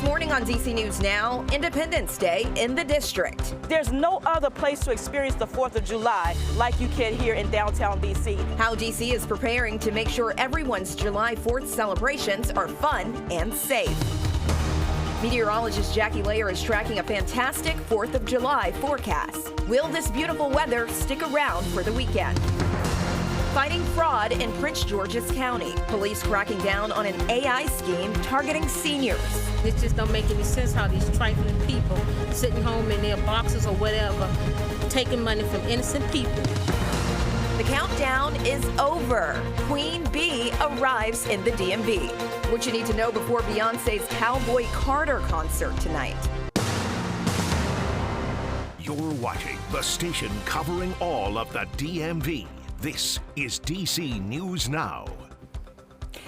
This morning on DC News Now, Independence Day in the district. There's no other place to experience the 4th of July like you can here in downtown DC. How DC is preparing to make sure everyone's July 4th celebrations are fun and safe. Meteorologist Jackie Layer is tracking a fantastic 4th of July forecast. Will this beautiful weather stick around for the weekend? Fighting fraud in Prince George's County. Police cracking down on an AI scheme targeting seniors. It just don't make any sense how these trifling people sitting home in their boxes or whatever, taking money from innocent people. The countdown is over. Queen Bee arrives in the DMV. What you need to know before Beyonce's Cowboy Carter concert tonight. You're watching the station covering all of the DMV. This is DC News Now.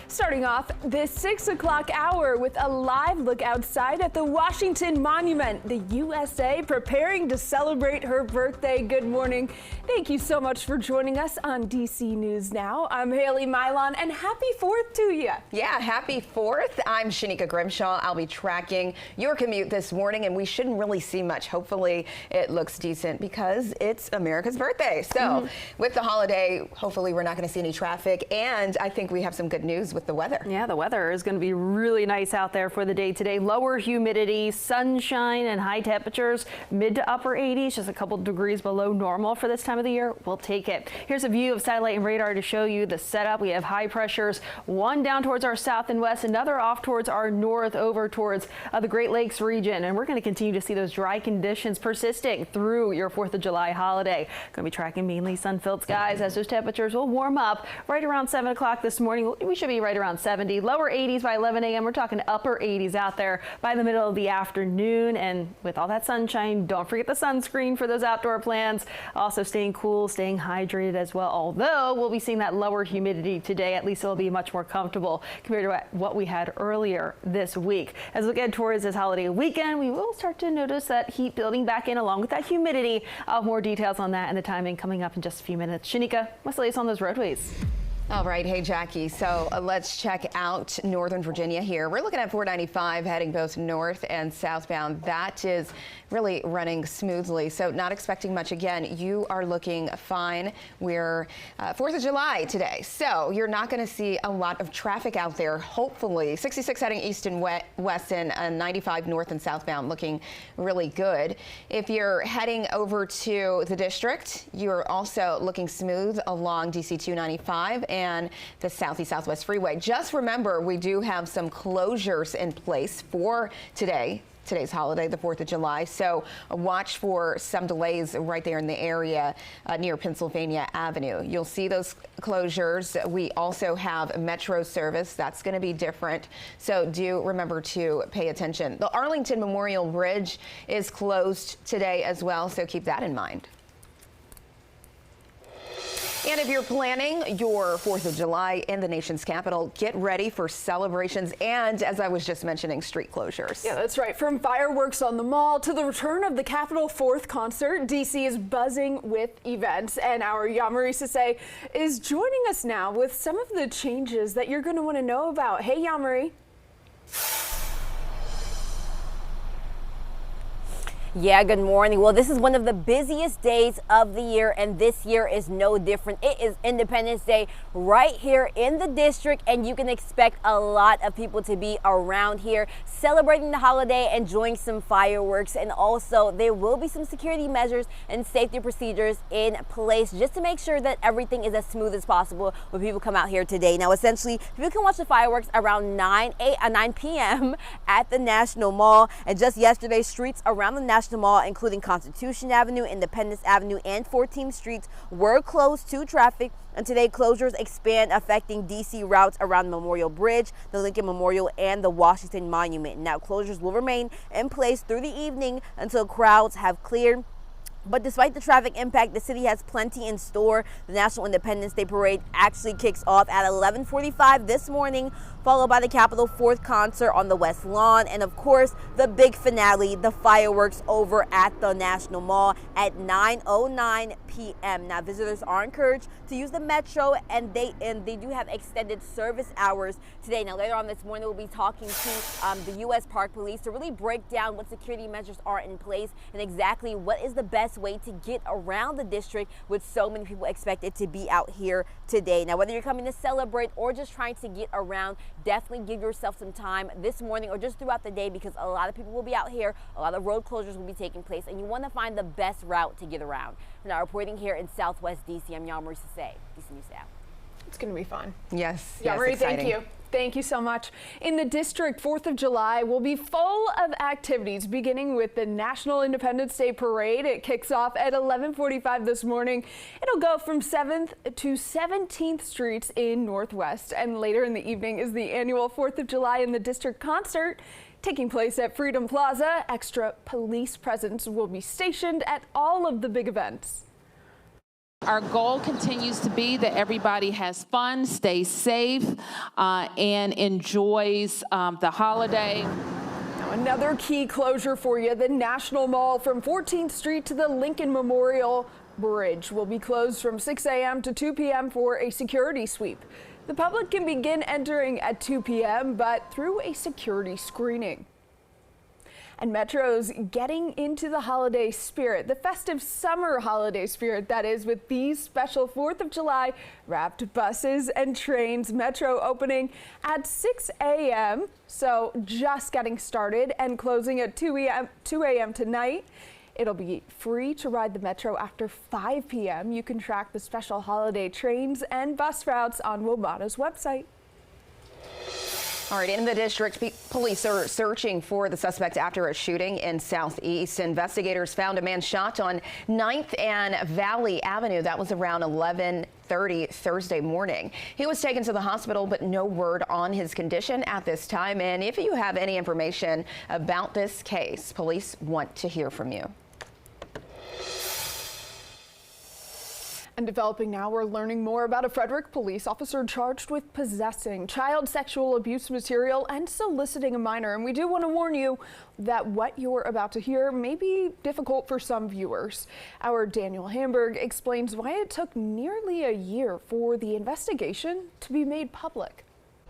Starting off this 6 o'clock hour with a live look outside at the Washington Monument, the USA preparing to celebrate her birthday. Good morning. Thank you so much for joining us on DC News Now. I'm Haley Mylon, and happy 4th to you. Yeah, happy 4th. I'm Shanika Grimshaw. I'll be tracking your commute this morning, and we shouldn't really see much. Hopefully it looks decent because it's America's birthday. So with the holiday, hopefully we're not going to see any traffic, and I think we have some good news with the weather. Yeah, the weather is going to be really nice out there for the day today. Lower humidity, sunshine, and high temperatures, mid to upper 80s, just a couple degrees below normal for this time of the year. We'll take it. Here's a view of satellite and radar to show you the setup. We have high pressures, one down towards our south and west, another off towards our north over towards the Great Lakes region. And we're going to continue to see those dry conditions persisting through your 4th of July holiday. Going to be tracking mainly sun-filled skies as those temperatures will warm up right around 7 o'clock this morning. We should be right around 70, lower 80s by 11 a.m. We're talking upper 80s out there by the middle of the afternoon. And with all that sunshine, don't forget the sunscreen for those outdoor plans. Also staying cool, staying hydrated as well. Although we'll be seeing that lower humidity today, at least it'll be much more comfortable compared to what we had earlier this week. As we get towards this holiday weekend, we will start to notice that heat building back in along with that humidity. More details on that and the timing coming up in just a few minutes. Shanika, what's the latest on those roadways? All right. Hey, Jackie. So let's check out Northern Virginia here. We're looking at 495 heading both north and southbound. That is really running smoothly. So not expecting much. Again, you are looking fine. We're 4th of July today. So you're not going to see a lot of traffic out there. Hopefully 66 heading east and west and 95 north and southbound looking really good. If you're heading over to the district, you're also looking smooth along DC 295 and the Southeast Southwest Freeway. Just remember, we do have some closures in place for today's holiday, the 4th of July. So watch for some delays right there in the area near Pennsylvania Avenue. You'll see those closures. We also have Metro service. That's going to be different. So do remember to pay attention. The Arlington Memorial Bridge is closed today as well. So keep that in mind. And if you're planning your 4th of July in the nation's capital, get ready for celebrations and, as I was just mentioning, street closures. Yeah, that's right. From fireworks on the mall to the return of the Capitol 4th concert, DC is buzzing with events. And our Yamari Sase is joining us now with some of the changes that you're going to want to know about. Hey, Yamari. Yeah, good morning. Well, this is one of the busiest days of the year, and this year is no different. It is Independence Day right here in the district, and you can expect a lot of people to be around here celebrating the holiday, enjoying some fireworks, and also there will be some security measures and safety procedures in place just to make sure that everything is as smooth as possible when people come out here today. Now, essentially, people can watch the fireworks around 9 p.m. at the National Mall, and just yesterday, streets around the National Mall, including Constitution Avenue, Independence Avenue, and 14th Streets were closed to traffic. And today, closures expand, affecting DC routes around Memorial Bridge, the Lincoln Memorial, and the Washington Monument. Now, closures will remain in place through the evening until crowds have cleared. But despite the traffic impact, the city has plenty in store. The National Independence Day Parade actually kicks off at 11:45 this morning followed by the Capitol 4th concert on the West Lawn, and of course, the big finale, the fireworks over at the National Mall at 9:09 p.m. Now, visitors are encouraged to use the Metro, and they do have extended service hours today. Now, later on this morning, we'll be talking to the U.S. Park Police to really break down what security measures are in place and exactly what is the best way to get around the district with so many people expected to be out here today. Now, whether you're coming to celebrate or just trying to get around, definitely give yourself some time this morning or just throughout the day, because a lot of people will be out here, a lot of road closures will be taking place, and you want to find the best route to get around. Now, reporting here in Southwest DC, I'm Yamari Sase, DC News Now. It's going to be fun. Yes. Yeah, yes, Marie, exciting. thank you. Thank you so much. In the district, 4th of July will be full of activities, beginning with the National Independence Day Parade. It kicks off at 11:45 this morning. It'll go from 7th to 17th Streets in Northwest. And later in the evening is the annual 4th of July in the District concert taking place at Freedom Plaza. Extra police presence will be stationed at all of the big events. Our goal continues to be that everybody has fun, stays safe, and enjoys the holiday. Now, another key closure for you, the National Mall from 14th Street to the Lincoln Memorial Bridge will be closed from 6 a.m. to 2 p.m. for a security sweep. The public can begin entering at 2 p.m., but through a security screening. And Metro's getting into the holiday spirit, the festive summer holiday spirit, that is, with these special 4th of July wrapped buses and trains. Metro opening at 6 a.m., so just getting started, and closing at 2 a.m. tonight. It'll be free to ride the Metro after 5 p.m. You can track the special holiday trains and bus routes on WMATA's website. All right, in the district, police are searching for the suspect after a shooting in Southeast. Investigators found a man shot on 9th and Valley Avenue. That was around 11:30 Thursday morning. He was taken to the hospital, but no word on his condition at this time. And if you have any information about this case, police want to hear from you. And developing now, we're learning more about a Frederick police officer charged with possessing child sexual abuse material and soliciting a minor. And we do want to warn you that what you're about to hear may be difficult for some viewers. Our Daniel Hamburg explains why it took nearly a year for the investigation to be made public.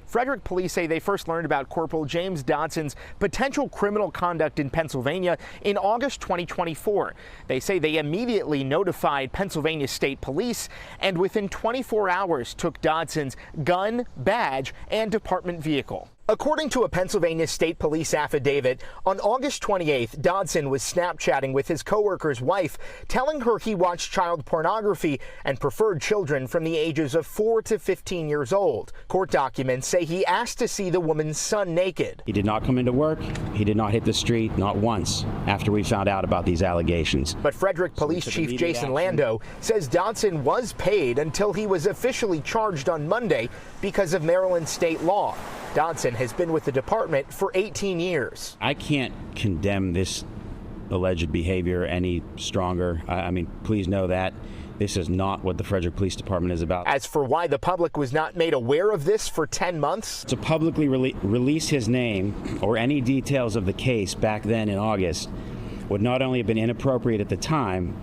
Frederick police say they first learned about Corporal James Dodson's potential criminal conduct in Pennsylvania in August 2024. They say they immediately notified Pennsylvania State Police and within 24 hours took Dodson's gun, badge, and department vehicle. According to a Pennsylvania State Police affidavit, on August 28th, Dodson was Snapchatting with his coworker's wife, telling her he watched child pornography and preferred children from the ages of 4 to 15 years old. Court documents say he asked to see the woman's son naked. He did not come into work. He did not hit the street, not once, after we found out about these allegations. But Frederick Police Chief Jason Lando says Dodson was paid until he was officially charged on Monday because of Maryland state law. Dodson has been with the department for 18 years. I can't condemn this alleged behavior any stronger. I mean, please know that this is not what the Frederick Police Department is about. As for why the public was not made aware of this for 10 months, to publicly release his name or any details of the case back then in August would not only have been inappropriate at the time,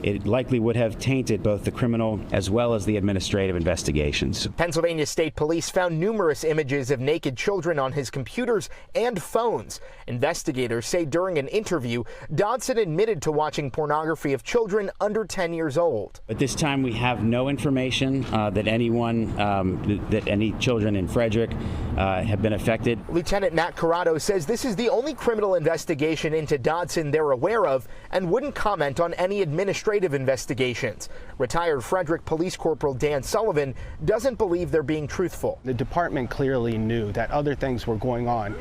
it likely would have tainted both the criminal as well as the administrative investigations. Pennsylvania State Police found numerous images of naked children on his computers and phones. Investigators say during an interview, Dodson admitted to watching pornography of children under 10 years old. At this time, we have no information that any children in Frederick have been affected. Lieutenant Matt Corrado says this is the only criminal investigation into Dodson they're aware of and wouldn't comment on any administrative investigations. Retired Frederick Police Corporal Dan Sullivan doesn't believe they're being truthful. The department clearly knew that other things were going on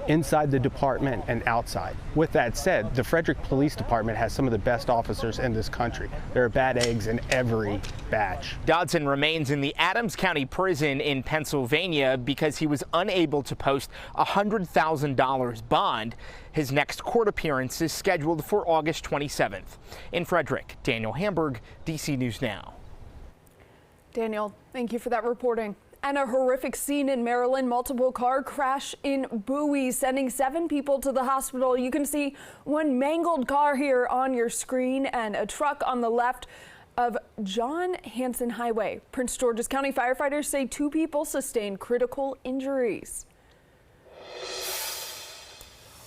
inside the department and outside. With that said, the Frederick Police Department has some of the best officers in this country. There are bad eggs in every batch. Dodson remains in the Adams County Prison in Pennsylvania because he was unable to post a $100,000 bond. His next court appearance is scheduled for August 27th. In Frederick, Daniel Hamburg, DC News Now. Daniel, thank you for that reporting. And a horrific scene in Maryland, multiple car crash in Bowie, sending 7 people to the hospital. You can see one mangled car here on your screen and a truck on the left of John Hanson Highway. Prince George's County firefighters say 2 people sustained critical injuries.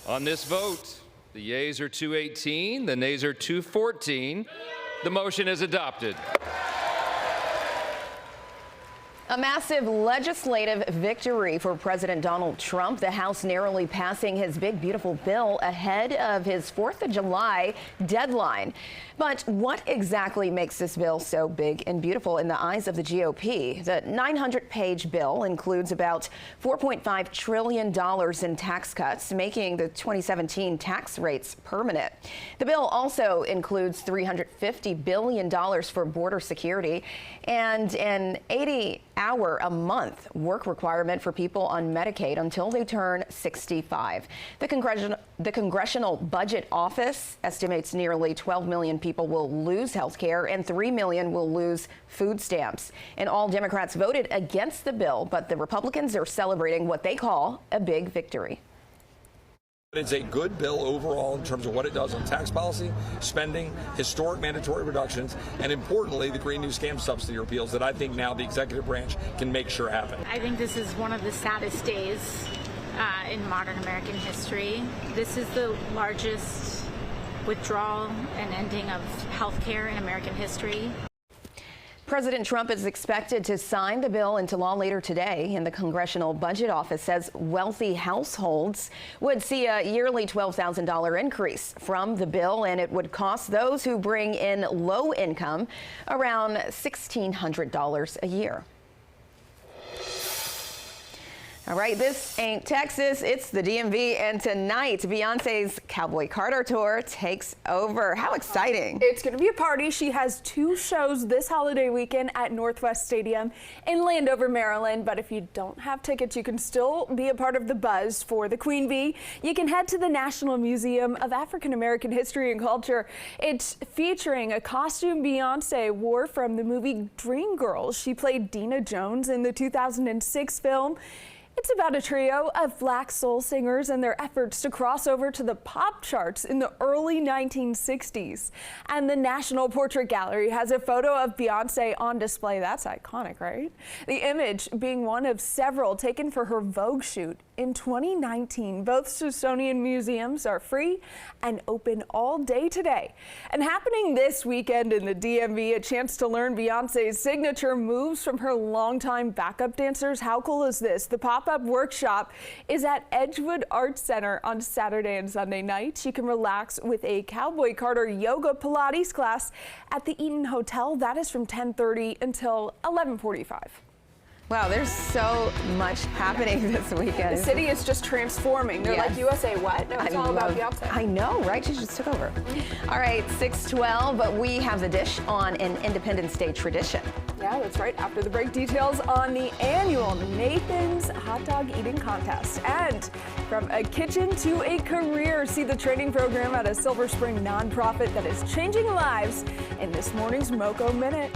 On this vote, the yeas are 218, the nays are 214. The motion is adopted. A massive legislative victory for President Donald Trump. The House narrowly passing his big, beautiful bill ahead of his 4th of July deadline. But what exactly makes this bill so big and beautiful in the eyes of the GOP? The 900-page bill includes about $4.5 trillion in tax cuts, making the 2017 tax rates permanent. The bill also includes $350 billion for border security and an 80-hour-a-month work requirement for people on Medicaid until they turn 65. The Congressional Budget Office estimates nearly 12 million people will lose health care and 3 million will lose food stamps. And all Democrats voted against the bill, but the Republicans are celebrating what they call a big victory. It's a good bill overall in terms of what it does on tax policy, spending, historic mandatory reductions, and importantly, the Green New Scam subsidy repeals that I think now the executive branch can make sure happen. I think this is one of the saddest days in modern American history. This is the largest withdrawal and ending of health care in American history. President Trump is expected to sign the bill into law later today, and the Congressional Budget Office says wealthy households would see a yearly $12,000 increase from the bill, and it would cost those who bring in low income around $1,600 a year. All right, this ain't Texas, it's the DMV, and tonight, Beyonce's Cowboy Carter tour takes over. How exciting. It's going to be a party. She has 2 shows this holiday weekend at Northwest Stadium in Landover, Maryland. But if you don't have tickets, you can still be a part of the buzz for the Queen Bee. You can head to the National Museum of African American History and Culture. It's featuring a costume Beyonce wore from the movie Dreamgirls. She played Dina Jones in the 2006 film. It's about a trio of Black soul singers and their efforts to cross over to the pop charts in the early 1960s. And the National Portrait Gallery has a photo of Beyonce on display. That's iconic, right? The image being one of several taken for her Vogue shoot in 2019. Both Smithsonian museums are free and open all day today. And happening this weekend in the DMV, a chance to learn Beyonce's signature moves from her longtime backup dancers. How cool is this? The pop-up workshop is at Edgewood Arts Center on Saturday and Sunday nights. You can relax with a Cowboy Carter yoga Pilates class at the Eaton Hotel. That is from 10:30 until 11:45. Wow, there's so much happening this weekend. The city is just transforming. They're like, USA what? No, it's all about Beyonce. I know, right? She just took over. All right, 6:12, but we have the dish on an Independence Day tradition. Yeah, that's right. After the break, details on the annual Nathan's Hot Dog Eating Contest. And from a kitchen to a career, see the training program at a Silver Spring nonprofit that is changing lives in this morning's MoCo Minute.